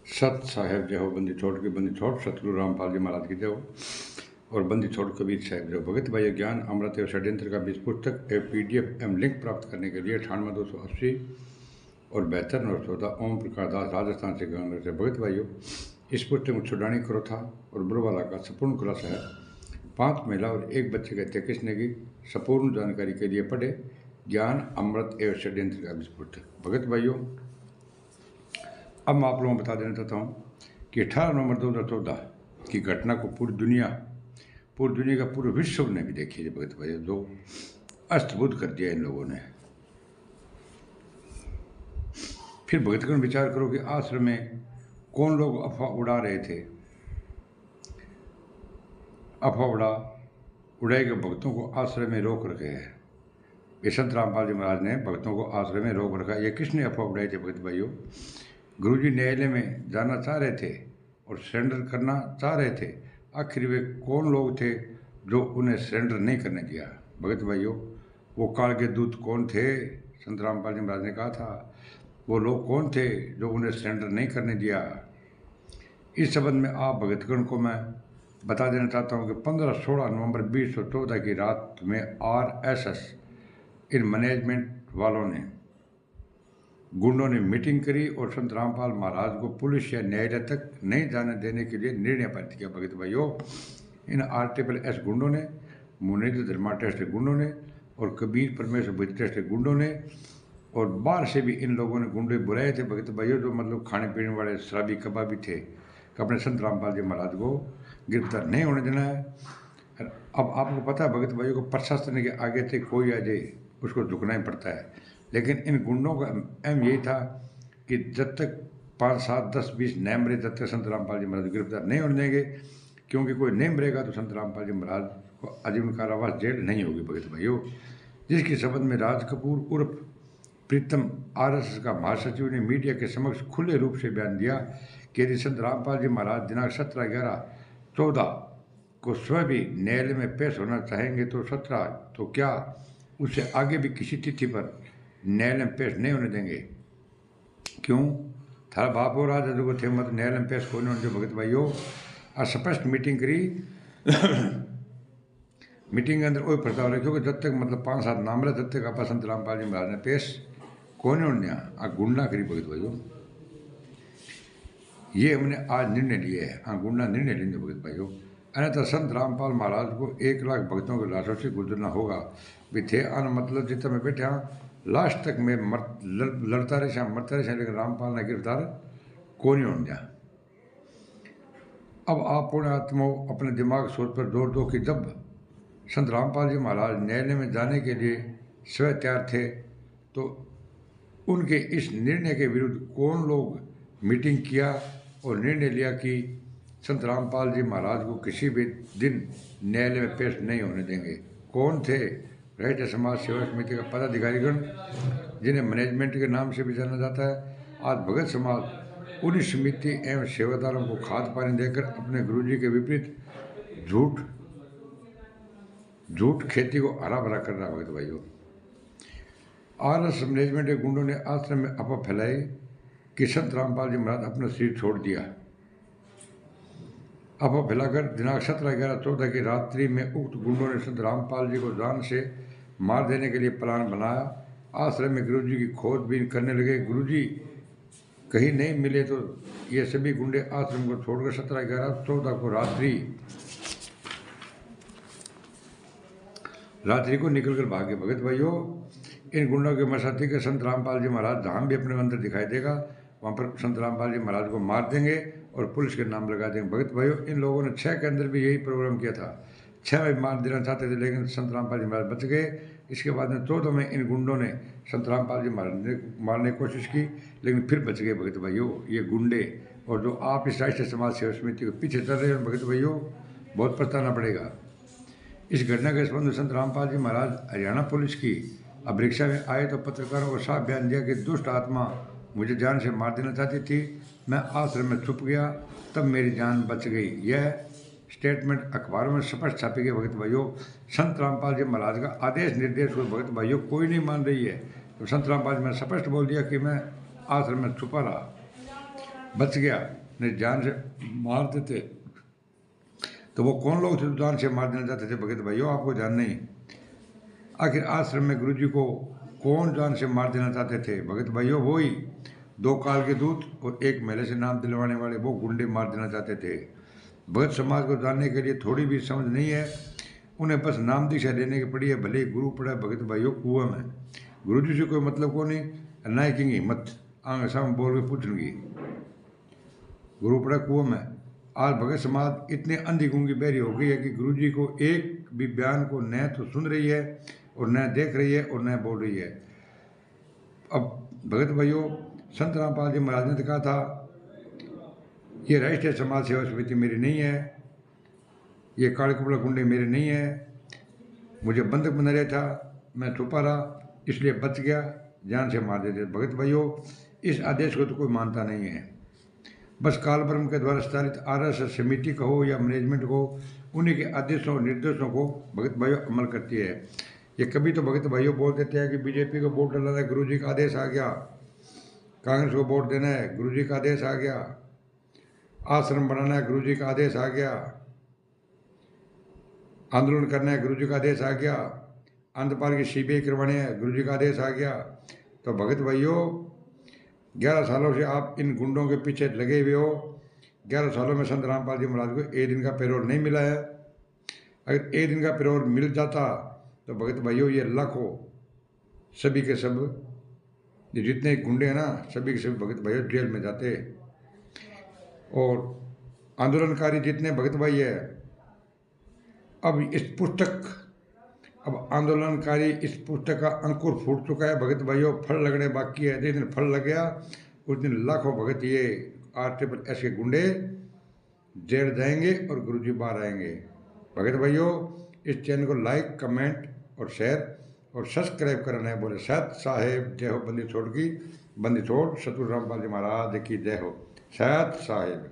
सत साहेब जय हो, बंदी छोड़ सतगुरु रामपाल जी महाराज की जय हो। और बंदी छोड़ कबीर साहब जय हो। भगत भाई ज्ञान अमृत एवं षड्यंत्र का बीज पुस्तक एवं PDF एवं लिंक प्राप्त करने के लिए 98 280 और 72 914 ओम प्रकाश दास राजस्थान से गांव से। भगत भाइयों, इस पुस्तक में छुड़ानी करो था और बुलवाला का संपूर्ण खुलासा है। 5 महिला और 1 बच्चे का हत्या किसने की, संपूर्ण जानकारी के लिए पढ़े ज्ञान अमृत एवं षड्यंत्र का बीज पुस्तक। भगत भाइयों, अब मैं आप लोगों को बता देना चाहता हूँ कि 18 नवंबर 2014 की घटना को पूरी दुनिया का पूरे विश्व ने भी देखी है। भगत भाई, जो अस्तबुद्ध कर दिया इन लोगों ने। फिर भगतगण विचार करो कि आश्रम में कौन लोग अफवाह उड़ा रहे थे। उड़ाए गए भक्तों को आश्रम में रोक रखे है। ये संत रामपाल जी महाराज ने भक्तों को आश्रम में रोक रखा। ये किसने अफवाह उड़ाई थी भगत भाइयों? गुरुजी न्यायालय में जाना चाह रहे थे और सरेंडर करना चाह रहे थे। आखिर वे कौन लोग थे जो उन्हें सरेंडर नहीं करने दिया? भगत भाइयों, वो काल के दूत कौन थे? संत रामपाल जी महाराज ने कहा था वो लोग कौन थे जो उन्हें सरेंडर नहीं करने दिया। इस संबंध में आप भगतगण को मैं बता देना चाहता हूँ कि 15-16 नवंबर 2014 की रात में RSS इन मैनेजमेंट वालों ने, गुंडों ने मीटिंग करी और संत रामपाल महाराज को पुलिस या न्यायालय तक नहीं जाने देने के लिए निर्णय पारित किया। भगत भाइयों, इन RSS गुंडों ने, मुनीन्द्र धर्मा ट्रस्ट के गुंडों ने और कबीर परमेश्वर बुद्ध ट्रस्ट के गुंडों ने और बाहर से भी इन लोगों ने गुंडे बुलाए थे। भगत भाइयों, जो मतलब खाने पीने वाले शराबी कबाबी थे कि अपने संत रामपाल जी महाराज को गिरफ्तार नहीं होने देना है। अब आपको पता है भगत भाइयों को, प्रशासन के आगे थे कोई आ जाए उसको झुकना ही पड़ता है। लेकिन इन गुंडों का एम यही था कि जब तक 5, 7, 10, 20 नेम रहे, जब तक संत रामपाल जी महाराज गिरफ्तार नहीं होने देंगे, क्योंकि कोई नेम रहेगा तो संत रामपाल जी महाराज को आजीवन कारावास जेल नहीं होगी। भगत भाइयों, जिसके संबंध में राज कपूर उर्फ प्रीतम RSS का महासचिव ने मीडिया के समक्ष खुले रूप से बयान दिया कि यदि संत रामपाल जी महाराज दिनांक 17/11/14 को स्वयं भी न्यायालय में पेश होना चाहेंगे तो 17 तो क्या उससे आगे भी किसी तिथि पर न्यायालय में पेश नहीं होने देंगे। क्यों? थारा बाप और राजा जो थे मत न्यायालय में पेश होने होने। भगत भाइयों, स्पष्ट मीटिंग करी मीटिंग के अंदर वही प्रस्ताव रहे, क्योंकि जब तक मतलब 5-7 नाम रहे तब तक आप संत रामपाल जी महाराज ने पेश कौन होने आ गुंडा करी। भगत भाइयों, ये हमने आज निर्णय लिया है, गुंडा निर्णय लेंगे। भगत भाइयों, अन्यथा संत रामपाल महाराज को 1 लाख भक्तों के लाशों से गुजरना होगा। भी थे अन मतलब जितना मैं बैठा लास्ट तक मैं लड़ता रहे मरता रहे, लेकिन रामपाल ने गिरफ्तार कौन होने दिया। अब आप पूर्ण आत्मा अपने दिमाग सोच पर जोर दो कि जब संत रामपाल जी महाराज न्यायालय में जाने के लिए स्वयं तैयार थे तो उनके इस निर्णय के विरुद्ध कौन लोग मीटिंग किया और निर्णय लिया कि संत रामपाल जी महाराज को किसी भी दिन न्यायालय में पेश नहीं होने देंगे। कौन थे? राष्ट्रीय समाज सेवा समिति का पदाधिकारीगण, जिन्हें मैनेजमेंट के नाम से भी जाना जाता है। आज भगत समाज उन्हीं समिति एवं सेवादारों को खाद पानी देकर अपने गुरुजी के विपरीत झूठ खेती को हरा भरा कर रहा। भगत भाइयों, RSS मैनेजमेंट के गुंडों ने आश्रम में अफवाह फैलाई कि संत रामपाल जी महाराज अपना शरीर छोड़ दिया। अफवाह फैलाकर दिनांक 17/11/14 की रात्रि में उक्त गुंडों ने संत रामपाल जी को जान से मार देने के लिए प्लान बनाया। आश्रम में गुरुजी की खोजबीन करने लगे। गुरुजी कहीं नहीं मिले तो ये सभी गुंडे आश्रम को छोड़कर 17/11/14 को रात्रि को निकलकर भागे। भगत भाइयों, इन गुंडों के मसाती के संत रामपाल जी महाराज धाम भी अपने अंदर दिखाई देगा, वहाँ पर संत रामपाल जी महाराज को मार देंगे और पुलिस के नाम लगा देंगे। भगत भाइयों, इन लोगों ने 6 के अंदर भी यही प्रोग्राम किया था। 6 में मार देना चाहते थे, लेकिन संत रामपाल जी महाराज बच गए। इसके बाद में 14 में इन गुंडों ने संत रामपाल जी महाराज ने मारने की कोशिश की, लेकिन फिर बच गए। भगत भाइयों, ये गुंडे और जो आप इस राष्ट्रीय समाज सेवा समिति के पीछे चल रहे हैं, भगत भाइयों बहुत पछताना पड़ेगा। इस घटना के संबंध में संत रामपाल जी महाराज हरियाणा पुलिस की अभिरक्षा में आए तो पत्रकारों को साफ बयान दिया कि दुष्ट आत्मा मुझे जान से मार देना चाहती थी, मैं आश्रम में छुप गया, तब मेरी जान बच गई। यह स्टेटमेंट अखबारों में स्पष्ट छापी गई। भगत भाइयों, संत रामपाल जी महाराज का आदेश निर्देश को भगत भाइयों कोई नहीं मान रही है, तो संत रामपाल जी ने स्पष्ट बोल दिया कि मैं आश्रम में छुपा रहा। बच गया, नहीं जान से मार देते। तो वो कौन लोग थे जो जान से मार देना चाहते थे भगत भाइयों, आपको ध्यान नहीं। आखिर आश्रम में गुरु जी को कौन जान से मार देना चाहते थे भगत भाइयों? वो ही 2 काल के दूत और 1 मेले से नाम दिलवाने वाले वो गुंडे मार देना चाहते थे। भगत समाज को जानने के लिए थोड़ी भी समझ नहीं है, उन्हें बस नाम दीक्षा लेने की पड़ी है। भले ही गुरु पड़ा भगत भाइयों कुआं में, गुरु जी से कोई मतलब को नहीं, ना की हिम्मत आगे सामने बोल के पूछने। गुरु पड़ा कुआं में। आज भगत समाज इतने अंधी गूंगी बहरी हो गई है कि गुरु जी को एक भी बयान को न तो सुन रही है और न देख रही है और न बोल रही है। अब भगत भाइयों, संत रामपाल जी महाराज ने तो कहा था, ये राष्ट्रीय समाज सेवा समिति मेरी नहीं है, ये काले कपड़ा गुंडे मेरे नहीं है, मुझे बंधक बना रहा था, मैं छुपा रहा इसलिए बच गया, जान से मार देते। भगत भाइयों, इस आदेश को तो कोई मानता नहीं है। बस कालब्रह्म के द्वारा स्थापित आरएसएस समिति कहो या मैनेजमेंट को, उन्हीं के आदेशों और निर्देशों को भगत भाइयों अमल करती है। ये कभी तो भगत भाइयों बोल देते हैं कि बीजेपी को वोट डालना है, गुरु जी का आदेश आ गया, कांग्रेस को वोट देना है, गुरु जी का आदेश आ गया, आश्रम बनाना है, गुरु जी का आदेश आ गया, आंदोलन करना है, गुरु जी का आदेश आ गया, अंतपाल की सीबीआई करवानी है, गुरु जी का आदेश आ गया। तो भगत भाइयों, 11 सालों से आप इन गुंडों के पीछे लगे हुए हो। 11 सालों में संत रामपाल जी महाराज को 1 दिन का पेरोल नहीं मिला है। अगर 1 दिन का पेरोल मिल जाता तो भगत भाइयों, ये लाखों सभी के सब, ये जितने गुंडे हैं ना, सभी के सभी भगत भाइयों जेल में जाते। और आंदोलनकारी जितने भगत भाई है, अब इस पुस्तक, अब आंदोलनकारी इस पुस्तक का अंकुर फूट चुका है भगत भाइयों, फल लगने बाकी है। जिस दिन फल लग गया उस दिन लाखों भगत ये RSS के गुंडे जेल जाएंगे और गुरुजी बाहर आएंगे। भगत भाइयों, इस चैनल को लाइक, कमेंट और शेयर और सब्सक्राइब करना है। बोले सत साहेब जय हो। बंदी छोड़ की बंदी छोड़, सतगुरु रामपाल जी महाराज की जय हो। सत साहेब।